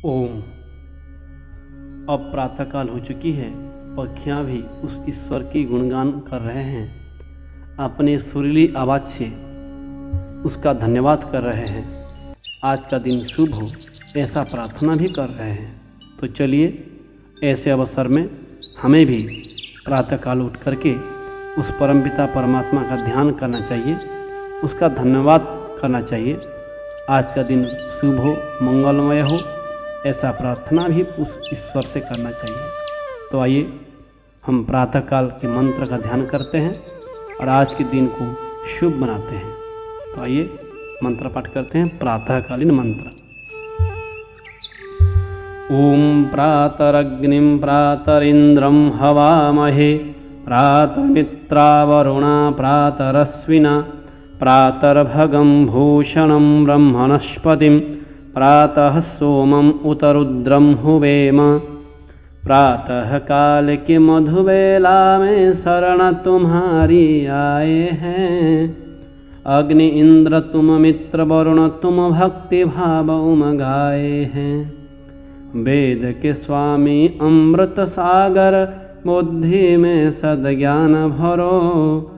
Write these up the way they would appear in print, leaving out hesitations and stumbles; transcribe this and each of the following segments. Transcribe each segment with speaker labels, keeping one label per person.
Speaker 1: ओम। अब प्रातःकाल हो चुकी है। पक्षियाँ भी उस ईश्वर की गुणगान कर रहे हैं, अपने सुरीली आवाज़ से उसका धन्यवाद कर रहे हैं। आज का दिन शुभ हो ऐसा प्रार्थना भी कर रहे हैं। तो चलिए ऐसे अवसर में हमें भी प्रातःकाल उठ करके उस परमपिता परमात्मा का ध्यान करना चाहिए, उसका धन्यवाद करना चाहिए। आज का दिन शुभ हो, मंगलमय हो, ऐसा प्रार्थना भी उस ईश्वर से करना चाहिए। तो आइए हम प्रातःकाल के मंत्र का ध्यान करते हैं और आज के दिन को शुभ बनाते हैं। तो आइए मंत्र पाठ करते हैं। प्रातःकालीन मंत्र। ओम प्रातरग्निं प्रातरिंद्रं हवामहे, प्रातर्मित्रावरुणा प्रातरश्विना, प्रातर्भगं भूषणं ब्रह्मणस्पतिं, प्रातः सोमं उत रुद्रं हुवेम। प्रातः काल की मधुबेला में शरण तुम्हारी आए हैं। अग्नि इंद्र तुम मित्र वरुण तुम भक्ति भाव उमगाए हैं। वेद के स्वामी अमृत सागर बुद्धि में सद्ज्ञान भरो।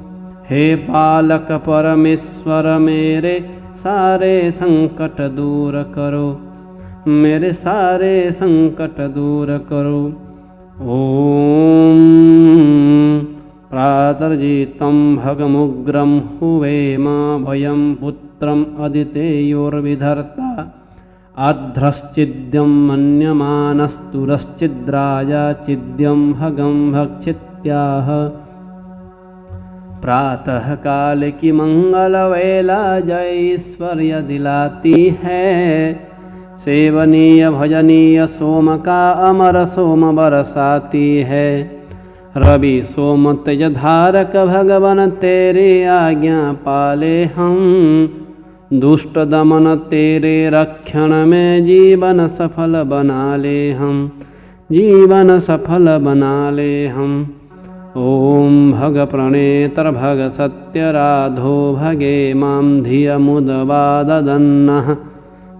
Speaker 1: हे पालक परमेश्वर मेरे सारे संकट दूर करो, मेरे सारे संकट दूर करो। ओम प्रातर्जितं भगमुग्रं हुवेम वयं पुत्रम् अदितेयोर्विधर्ता। आध्रश्चिद्यं मन्यमानस्तुरश्चिद्राजा चिद्यं भगं भक्षित्याह। प्रातः काल की मंगल वेला जय ऐश्वर्य दिलाती है। सेवनीय भजनीय सोम का अमर सोम बरसाती है। रवि सोम तेज धारक भगवन तेरी आज्ञा पाले हम। दुष्ट दमन तेरे रक्षण में जीवन सफल बना ले हम, जीवन सफल बना ले हम। ओम भग प्रणेतर भग सत्यराधो भगे मां धियमुदवाददन्नः।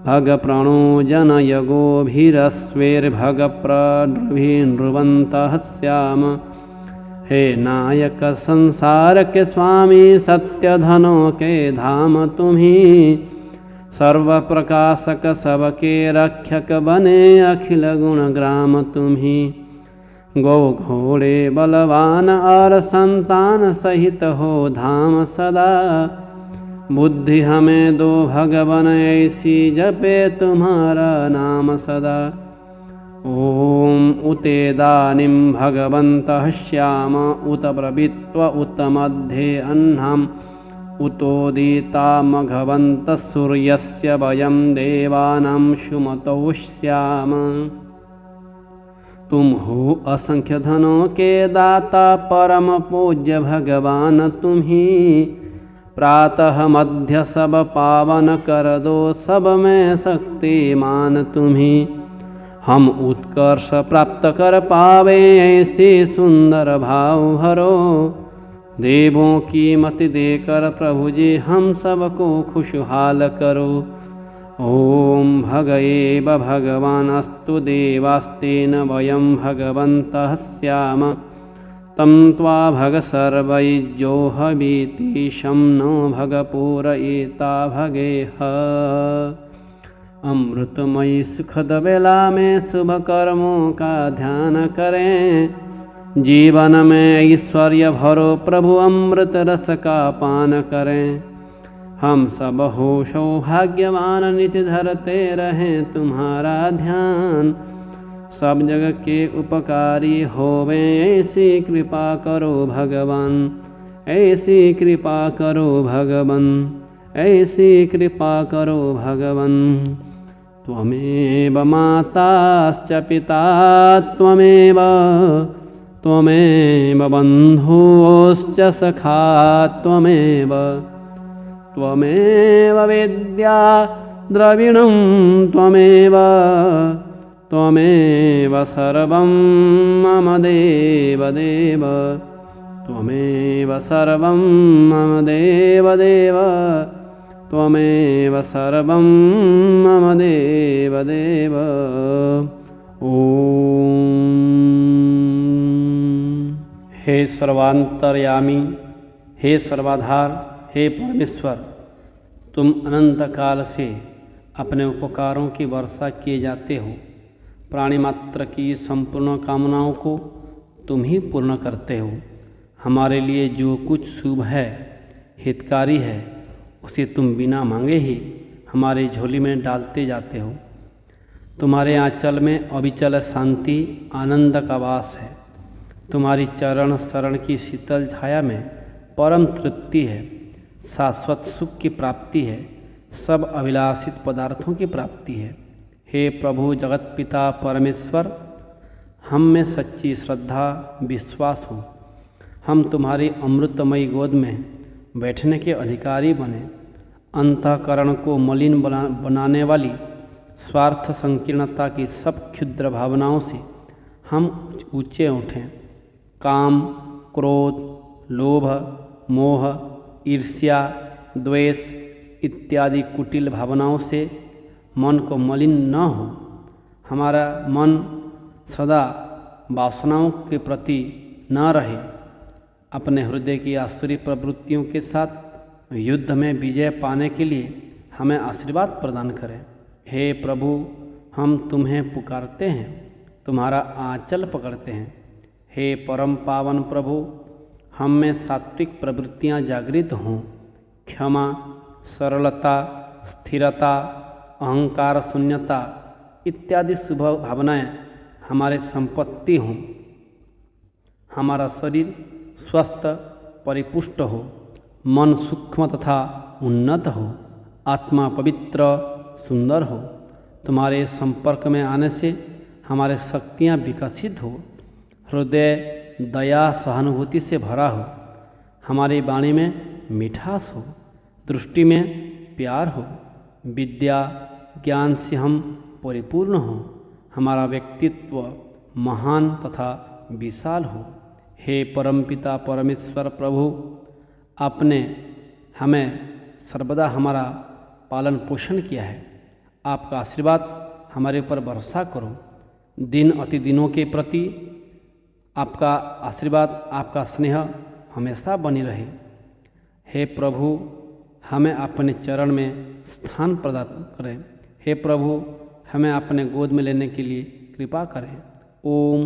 Speaker 1: भग प्रणो जनयगोभिरस्वेर्भग प्रद्रुभिन्रुवन्तः स्याम। हे नायक संसार के स्वामी सत्य धनों के धाम तुम्ही। सर्व प्रकाशक सबके रक्षक बने अखिल गुण ग्राम तुम्ही। गौ घोड़े बलवान और संतान सहित हो धाम सदा। बुद्धि हमें दो भगवन ऐसी जपे तुम्हारा नाम सदा। ओम उतेदानीं भगवन्तः श्याम उत प्रवित्व उत मध्ये अह्नाम्। उतोदिता मघवन्तः सूर्यस्य वयं देवानां सुमतौ स्याम। तुम हो असंख्य धनों के दाता परम पूज्य भगवान तुम्ही। प्रातः मध्य सब पावन कर दो सब में शक्तिमान तुम्ही। हम उत्कर्ष प्राप्त कर पावे ऐसे सुंदर भाव भरो। देवों की मति देकर प्रभु जी हम सबको खुशहाल करो। ओम भग एव भगवानस्तु देवास्तेन वयं भगवन्तः स्याम। तं त्वा भग सर्वैर्योहवीति शं नो भग पूरयिता भगेह। अमृतमयी सुखद बेला में शुभ कर्मों का ध्यान करें। जीवन में ऐश्वर्य भरो प्रभु अमृत रस का पान करें। हम सब हो सौभाग्यवान नित्य धरते रहें तुम्हारा ध्यान। सब जग के उपकारी होवे ऐसी कृपा करो भगवान, ऐसी कृपा करो भगवान, ऐसी कृपा करो भगवान। त्वमेव माताश्च पिता त्वमेव, त्वमेव बन्धुश्च सखा त्वमेव। त्वमेव विद्या द्रविणं त्वमेव, त्वमेव सर्वं मम देव देव। त्वमेव सर्वं मम देव देव। त्वमेव सर्वं मम देवदेव। ओम। हे सर्वांतर्यामी, हे सर्वाधार, हे परमेश्वर, तुम अनंत काल से अपने उपकारों की वर्षा किए जाते हो। प्राणी मात्र की संपूर्ण कामनाओं को तुम ही पूर्ण करते हो। हमारे लिए जो कुछ शुभ है, हितकारी है, उसे तुम बिना मांगे ही हमारी झोली में डालते जाते हो। तुम्हारे आंचल में अविचल शांति आनंद का वास है। तुम्हारी चरण शरण की शीतल छाया में परम तृप्ति है, शाश्वत सुख की प्राप्ति है, सब अभिलाषित पदार्थों की प्राप्ति है। हे प्रभु जगत पिता परमेश्वर, हम में सच्ची श्रद्धा विश्वास हो। हम तुम्हारी अमृतमयी गोद में बैठने के अधिकारी बने। अंतःकरण को मलिन बनाने वाली स्वार्थ संकीर्णता की सब क्षुद्र भावनाओं से हम ऊंचे उठें। काम, क्रोध, लोभ, मोह, ईर्ष्या, द्वेष इत्यादि कुटिल भावनाओं से मन को मलिन न हो। हमारा मन सदा वासनाओं के प्रति न रहे। अपने हृदय की आसुरी प्रवृत्तियों के साथ युद्ध में विजय पाने के लिए हमें आशीर्वाद प्रदान करें। हे प्रभु, हम तुम्हें पुकारते हैं, तुम्हारा आंचल पकड़ते हैं। हे परम पावन प्रभु, हम में सात्विक प्रवृत्तियां जागृत हों। क्षमा, सरलता, स्थिरता, अहंकार शून्यता इत्यादि शुभ भावनाएं हमारे संपत्ति हों। हमारा शरीर स्वस्थ परिपुष्ट हो, मन सूक्ष्म तथा उन्नत हो, आत्मा पवित्र सुंदर हो। तुम्हारे संपर्क में आने से हमारे शक्तियाँ विकसित हो, हृदय दया सहानुभूति से भरा हो, हमारी वाणी में मिठास हो, दृष्टि में प्यार हो, विद्या ज्ञान से हम परिपूर्ण हो, हमारा व्यक्तित्व महान तथा विशाल हो। हे परमपिता परमेश्वर प्रभु, आपने हमें सर्वदा हमारा पालन पोषण किया है। आपका आशीर्वाद हमारे ऊपर वर्षा करो। दिन अतिदिनों के प्रति आपका आशीर्वाद, आपका स्नेह हमेशा बनी रहे। हे प्रभु, हमें अपने चरण में स्थान प्रदान करें। हे प्रभु, हमें अपने गोद में लेने के लिए कृपा करें। ओम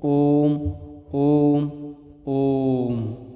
Speaker 1: ओम ओम ओम।